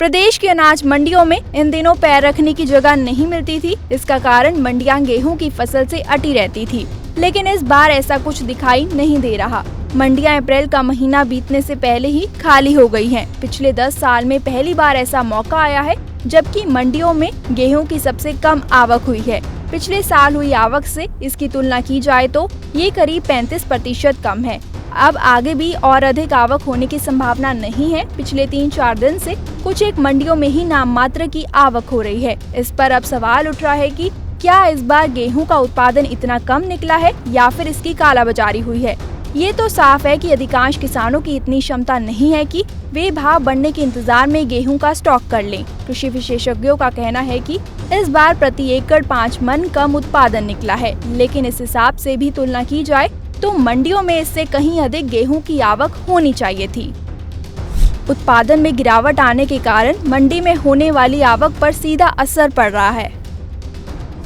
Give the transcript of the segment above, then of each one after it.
प्रदेश की अनाज मंडियों में इन दिनों पैर रखने की जगह नहीं मिलती थी। इसका कारण मंडियां गेहूं की फसल से अटी रहती थी, लेकिन इस बार ऐसा कुछ दिखाई नहीं दे रहा। मंडियां अप्रैल का महीना बीतने से पहले ही खाली हो गई हैं। पिछले 10 साल में पहली बार ऐसा मौका आया है जबकि मंडियों में गेहूं की सबसे कम आवक हुई है। पिछले साल हुई आवक से इसकी तुलना की जाए तो ये करीब 35% कम है। अब आगे भी और अधिक आवक होने की संभावना नहीं है। पिछले 3-4 दिन से कुछ एक मंडियों में ही नाम मात्र की आवक हो रही है। इस पर अब सवाल उठ रहा है कि क्या इस बार गेहूं का उत्पादन इतना कम निकला है या फिर इसकी कालाबाजारी हुई है। ये तो साफ है कि अधिकांश किसानों की इतनी क्षमता नहीं है कि वे भाव बढ़ने के इंतजार में गेहूं का स्टॉक कर लें। कृषि विशेषज्ञों का कहना है कि इस बार प्रति एकड़ 5 मन कम उत्पादन निकला है, लेकिन इस हिसाब से भी तुलना की जाए तो मंडियों में इससे कहीं अधिक गेहूं की आवक होनी चाहिए थी। उत्पादन में गिरावट आने के कारण मंडी में होने वाली आवक पर सीधा असर पड़ रहा है।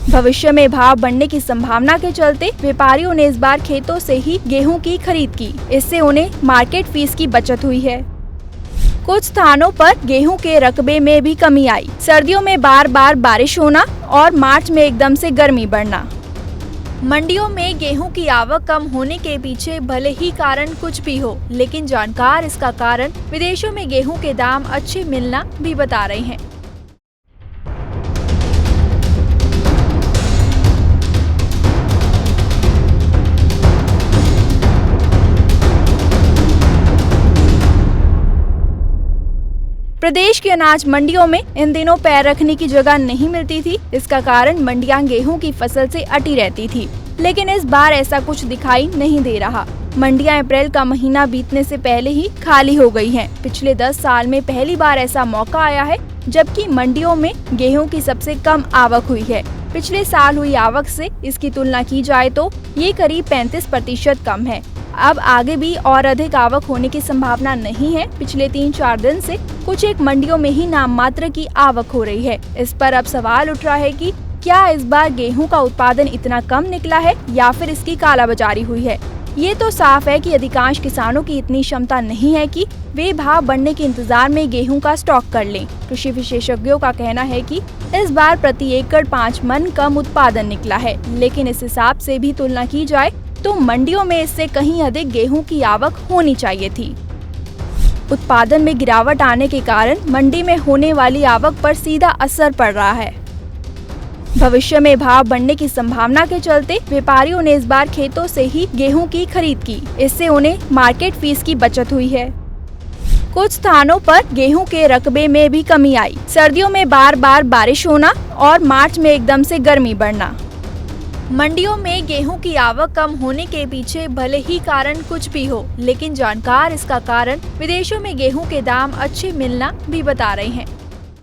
भविष्य में भाव बढ़ने की संभावना के चलते व्यापारियों ने इस बार खेतों से ही गेहूं की खरीद की। इससे उन्हें मार्केट फीस की बचत हुई है। कुछ स्थानों पर गेहूं के रकबे में भी कमी आई। सर्दियों में बार बार बारिश होना और मार्च में एकदम से गर्मी बढ़ना। मंडियों में गेहूं की आवक कम होने के पीछे भले ही कारण कुछ भी हो, लेकिन जानकार इसका कारण विदेशों में गेहूं के दाम अच्छे मिलना भी बता रहे हैं। प्रदेश की अनाज मंडियों में इन दिनों पैर रखने की जगह नहीं मिलती थी। इसका कारण मंडियां गेहूं की फसल से अटी रहती थी, लेकिन इस बार ऐसा कुछ दिखाई नहीं दे रहा। मंडियां अप्रैल का महीना बीतने से पहले ही खाली हो गई हैं। पिछले 10 साल में पहली बार ऐसा मौका आया है जबकि मंडियों में गेहूं की सबसे कम आवक हुई है। पिछले साल हुई आवक से इसकी तुलना की जाए तो ये करीब 35% कम है। अब आगे भी और अधिक आवक होने की संभावना नहीं है। पिछले 3-4 दिन से कुछ एक मंडियों में ही नाम मात्र की आवक हो रही है। इस पर अब सवाल उठ रहा है कि क्या इस बार गेहूं का उत्पादन इतना कम निकला है या फिर इसकी कालाबाजारी हुई है। ये तो साफ है कि अधिकांश किसानों की इतनी क्षमता नहीं है कि वे भाव बढ़ने के इंतजार में गेहूं का स्टॉक कर लें। कृषि विशेषज्ञों का कहना है कि इस बार प्रति एकड़ 5 मन कम उत्पादन निकला है, लेकिन इस हिसाब से भी तुलना की जाए तो मंडियों में इससे कहीं अधिक गेहूं की आवक होनी चाहिए थी। उत्पादन में गिरावट आने के कारण मंडी में होने वाली आवक पर सीधा असर पड़ रहा है। भविष्य में भाव बढ़ने की संभावना के चलते व्यापारियों ने इस बार खेतों से ही गेहूं की खरीद की। इससे उन्हें मार्केट फीस की बचत हुई है। कुछ स्थानों पर गेहूं के रकबे में भी कमी आई। सर्दियों में बार बार बारिश होना और मार्च में एकदम से गर्मी बढ़ना। मंडियों में गेहूं की आवक कम होने के पीछे भले ही कारण कुछ भी हो, लेकिन जानकार इसका कारण विदेशों में गेहूं के दाम अच्छे मिलना भी बता रहे हैं।